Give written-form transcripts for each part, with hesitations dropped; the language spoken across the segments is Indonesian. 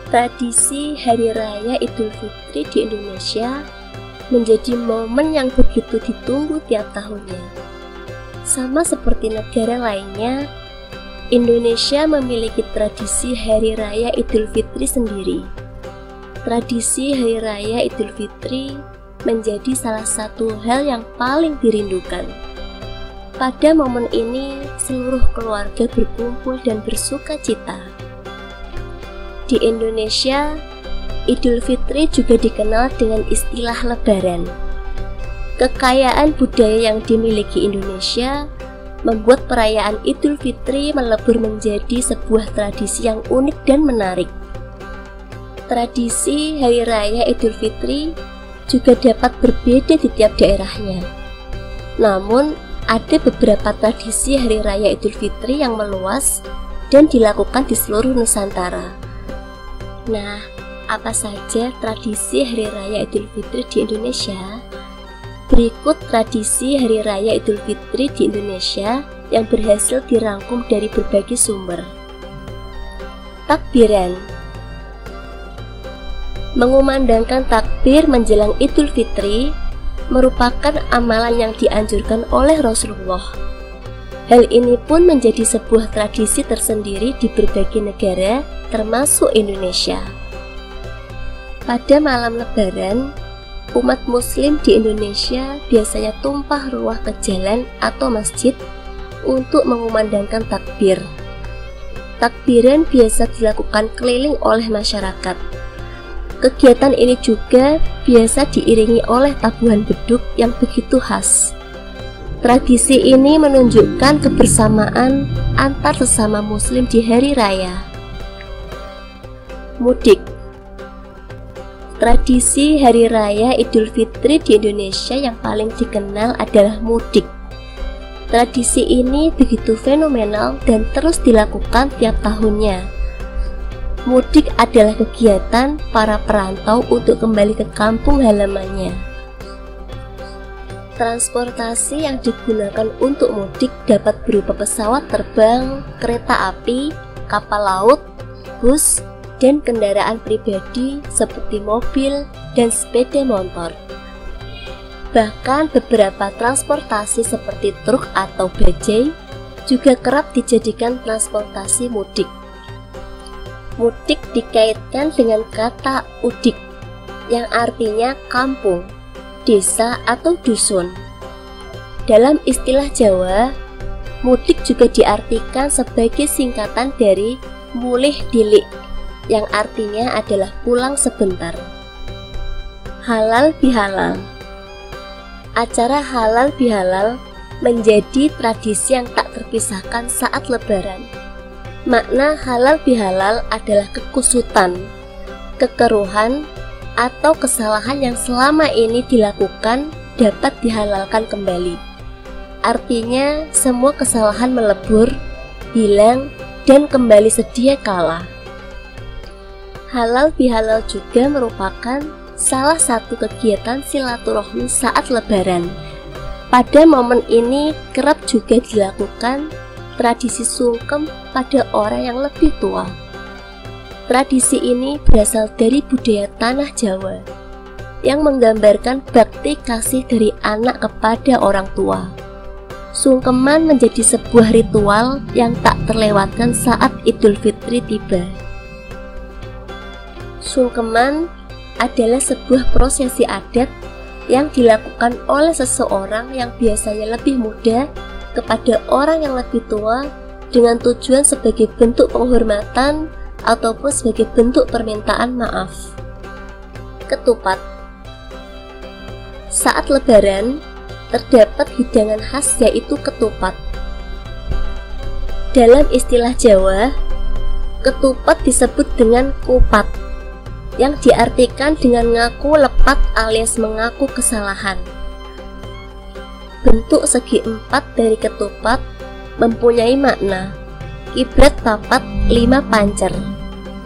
Tradisi Hari Raya Idul Fitri di Indonesia menjadi momen yang begitu ditunggu tiap tahunnya. Sama seperti negara lainnya, Indonesia memiliki tradisi Hari Raya Idul Fitri sendiri. Tradisi Hari Raya Idul Fitri menjadi salah satu hal yang paling dirindukan. Pada momen ini, seluruh keluarga berkumpul dan bersuka cita. Di Indonesia, Idul Fitri juga dikenal dengan istilah Lebaran. Kekayaan budaya yang dimiliki Indonesia membuat perayaan Idul Fitri melebur menjadi sebuah tradisi yang unik dan menarik. Tradisi Hari Raya Idul Fitri juga dapat berbeda di tiap daerahnya. Namun, ada beberapa tradisi Hari Raya Idul Fitri yang meluas dan dilakukan di seluruh Nusantara. Nah, apa saja tradisi Hari Raya Idul Fitri di Indonesia? Berikut tradisi Hari Raya Idul Fitri di Indonesia yang berhasil dirangkum dari berbagai sumber. Takbiran. Mengumandangkan takbir menjelang Idul Fitri merupakan amalan yang dianjurkan oleh Rasulullah. Hal ini pun menjadi sebuah tradisi tersendiri di berbagai negara, termasuk Indonesia. Pada malam Lebaran, umat Muslim di Indonesia biasanya tumpah ruah ke jalan atau masjid untuk mengumandangkan takbir. Takbiran biasa dilakukan keliling oleh masyarakat. Kegiatan ini juga biasa diiringi oleh tabuhan beduk yang begitu khas. Tradisi ini menunjukkan kebersamaan antar sesama Muslim di hari raya. Mudik. Tradisi Hari Raya Idul Fitri di Indonesia yang paling dikenal adalah mudik. Tradisi ini begitu fenomenal dan terus dilakukan tiap tahunnya. Mudik adalah kegiatan para perantau untuk kembali ke kampung halamannya. Transportasi yang digunakan untuk mudik dapat berupa pesawat terbang, kereta api, kapal laut, bus, dan kendaraan pribadi seperti mobil dan sepeda motor. Bahkan beberapa transportasi seperti truk atau bajai juga kerap dijadikan transportasi mudik. Mudik dikaitkan dengan kata udik yang artinya kampung, desa atau dusun. Dalam istilah Jawa, mudik juga diartikan sebagai singkatan dari mulih dilik yang artinya adalah pulang sebentar. Halal bihalal. Acara halal bihalal menjadi tradisi yang tak terpisahkan saat Lebaran. Makna halal bihalal adalah kekusutan, kekeruhan, atau kesalahan yang selama ini dilakukan dapat dihalalkan kembali. Artinya, semua kesalahan melebur, hilang, dan kembali sedia kala. Halal bihalal juga merupakan salah satu kegiatan silaturahmi saat Lebaran. Pada momen ini kerap juga dilakukan tradisi sungkem pada orang yang lebih tua. Tradisi ini berasal dari budaya tanah Jawa yang menggambarkan bakti kasih dari anak kepada orang tua. Sungkeman menjadi sebuah ritual yang tak terlewatkan saat Idul Fitri tiba. Sungkeman adalah sebuah prosesi adat yang dilakukan oleh seseorang yang biasanya lebih muda kepada orang yang lebih tua dengan tujuan sebagai bentuk penghormatan ataupun sebagai bentuk permintaan maaf. Ketupat. Saat Lebaran, terdapat hidangan khas yaitu ketupat. Dalam istilah Jawa, ketupat disebut dengan kupat, yang diartikan dengan ngaku lepat alias mengaku kesalahan. Bentuk segi empat dari ketupat mempunyai makna kiblat papat 5 pancer,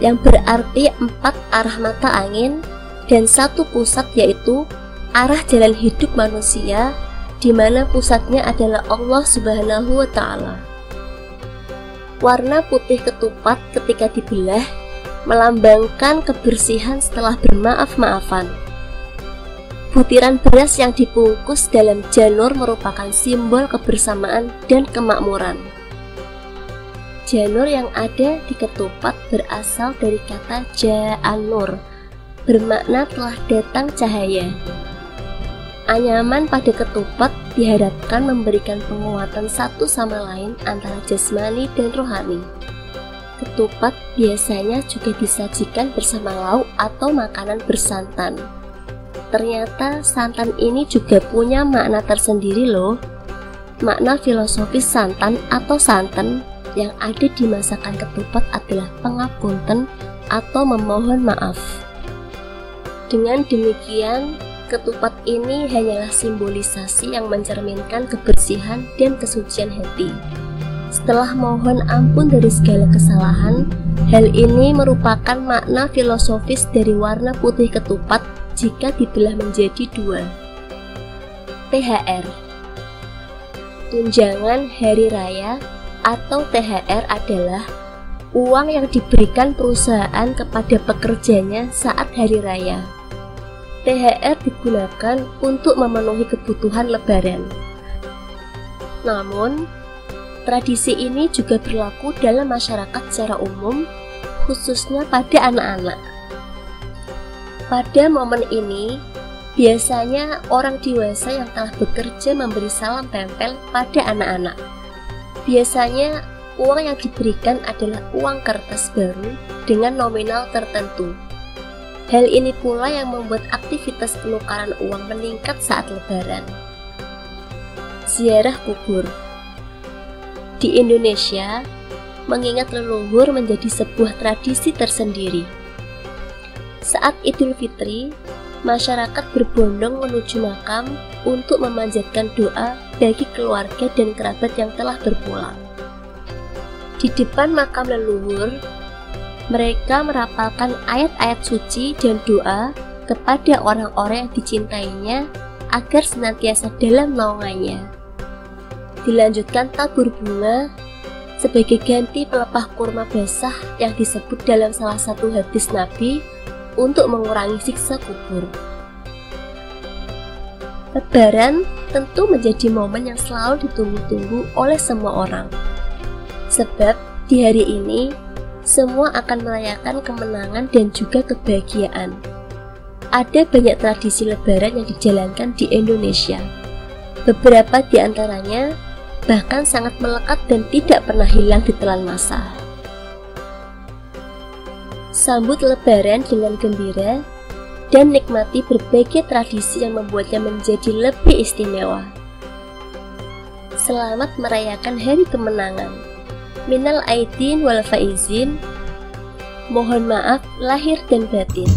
yang berarti 4 arah mata angin dan 1 pusat yaitu arah jalan hidup manusia, di mana pusatnya adalah Allah Subhanahu wa Ta'ala. Warna putih ketupat ketika dibelah melambangkan kebersihan setelah bermaaf-maafan. Butiran beras yang dibungkus dalam janur merupakan simbol kebersamaan dan kemakmuran. Janur yang ada di ketupat berasal dari kata ja'an-nur, bermakna telah datang cahaya. Anyaman pada ketupat diharapkan memberikan penguatan satu sama lain antara jasmani dan rohani. Ketupat biasanya juga disajikan bersama lauk atau makanan bersantan. Ternyata santan ini juga punya makna tersendiri loh. Makna filosofis santan atau santen yang ada di masakan ketupat adalah pangapunten atau memohon maaf. Dengan demikian, ketupat ini hanyalah simbolisasi yang mencerminkan kebersihan dan kesucian hati. Setelah mohon ampun dari segala kesalahan, hal ini merupakan makna filosofis dari warna putih ketupat jika dibelah menjadi dua. THR, tunjangan hari raya atau THR adalah uang yang diberikan perusahaan kepada pekerjanya saat hari raya. THR digunakan untuk memenuhi kebutuhan lebaran. Namun, tradisi ini juga berlaku dalam masyarakat secara umum, khususnya pada anak-anak. Pada momen ini, biasanya orang dewasa yang telah bekerja memberi salam tempel pada anak-anak. Biasanya, uang yang diberikan adalah uang kertas baru dengan nominal tertentu. Hal ini pula yang membuat aktivitas penukaran uang meningkat saat Lebaran. Ziarah kubur. Di Indonesia, mengingat leluhur menjadi sebuah tradisi tersendiri. Saat Idul Fitri, masyarakat berbondong menuju makam untuk memanjatkan doa bagi keluarga dan kerabat yang telah berpulang. Di depan makam leluhur, mereka merapalkan ayat-ayat suci dan doa kepada orang-orang yang dicintainya agar senantiasa dalam naungannya. Dilanjutkan tabur bunga sebagai ganti pelepah kurma basah yang disebut dalam salah satu hadis Nabi untuk mengurangi siksa kubur. Lebaran tentu menjadi momen yang selalu ditunggu-tunggu oleh semua orang. Sebab di hari ini semua akan merayakan kemenangan dan juga kebahagiaan. Ada banyak tradisi Lebaran yang dijalankan di Indonesia. Beberapa di antaranya bahkan sangat melekat dan tidak pernah hilang ditelan masa. Sambut Lebaran dengan gembira dan nikmati berbagai tradisi yang membuatnya menjadi lebih istimewa. Selamat merayakan hari kemenangan. Minal aidin wal faizin. Mohon maaf lahir dan batin.